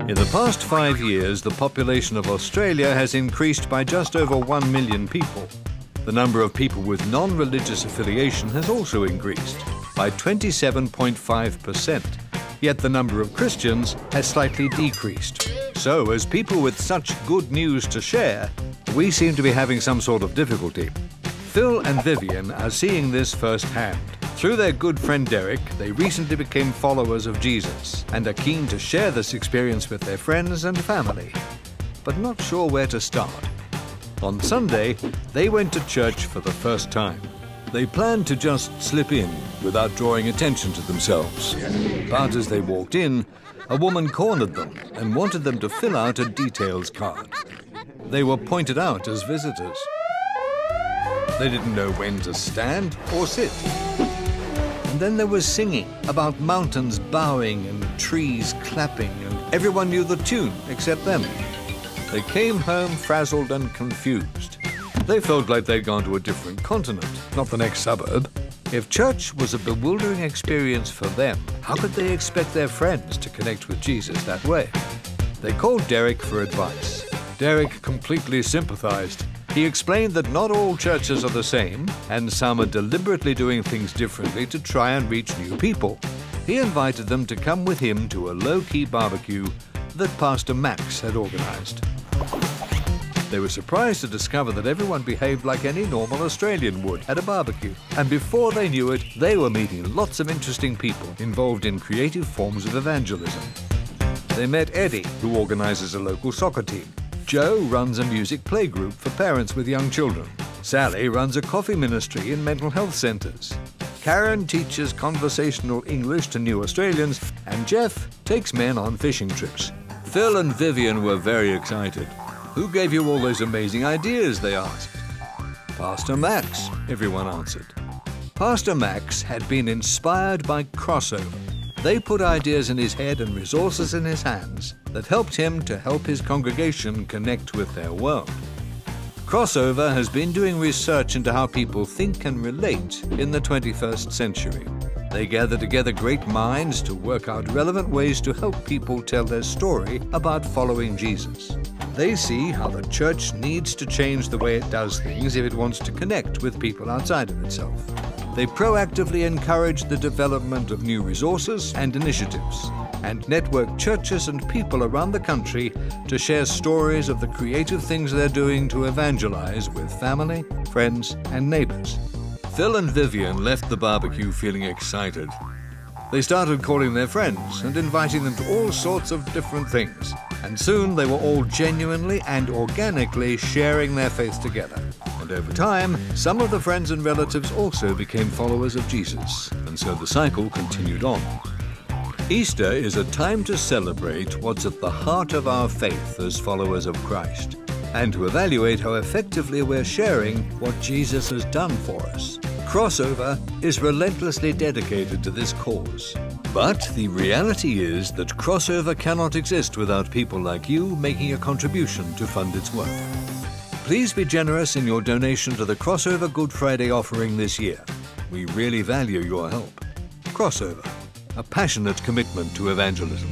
In the past 5 years, the population of Australia has increased by just over 1 million people. The number of people with non-religious affiliation has also increased by 27.5%, yet the number of Christians has slightly decreased. So, as people with such good news to share, we seem to be having some sort of difficulty. Phil and Vivian are seeing this firsthand. Through their good friend Derek, they recently became followers of Jesus and are keen to share this experience with their friends and family, but not sure where to start. On Sunday, they went to church for the first time. They planned to just slip in without drawing attention to themselves. But as they walked in, a woman cornered them and wanted them to fill out a details card. They were pointed out as visitors. They didn't know when to stand or sit. And then there was singing about mountains bowing and trees clapping, and everyone knew the tune except them. They came home frazzled and confused. They felt like they'd gone to a different continent, not the next suburb. If church was a bewildering experience for them, how could they expect their friends to connect with Jesus that way? They called Derek for advice. Derek completely sympathized. He explained that not all churches are the same, and some are deliberately doing things differently to try and reach new people. He invited them to come with him to a low-key barbecue that Pastor Max had organized. They were surprised to discover that everyone behaved like any normal Australian would at a barbecue. And before they knew it, they were meeting lots of interesting people involved in creative forms of evangelism. They met Eddie, who organizes a local soccer team. Joe runs a music playgroup for parents with young children. Sally runs a coffee ministry in mental health centres. Karen teaches conversational English to new Australians, and Jeff takes men on fishing trips. Phil and Vivian were very excited. "Who gave you all those amazing ideas?" they asked. "Pastor Max," everyone answered. Pastor Max had been inspired by Crossover. They put ideas in his head and resources in his hands that helped him to help his congregation connect with their world. Crossover has been doing research into how people think and relate in the 21st century. They gather together great minds to work out relevant ways to help people tell their story about following Jesus. They see how the church needs to change the way it does things if it wants to connect with people outside of itself. They proactively encourage the development of new resources and initiatives, and network churches and people around the country to share stories of the creative things they're doing to evangelize with family, friends, and neighbors. Phil and Vivian left the barbecue feeling excited. They started calling their friends and inviting them to all sorts of different things, and soon they were all genuinely and organically sharing their faith together. And over time, some of the friends and relatives also became followers of Jesus, and so the cycle continued on. Easter is a time to celebrate what's at the heart of our faith as followers of Christ, and to evaluate how effectively we're sharing what Jesus has done for us. Crossover is relentlessly dedicated to this cause. But the reality is that Crossover cannot exist without people like you making a contribution to fund its work. Please be generous in your donation to the Crossover Good Friday offering this year. We really value your help. Crossover, a passionate commitment to evangelism.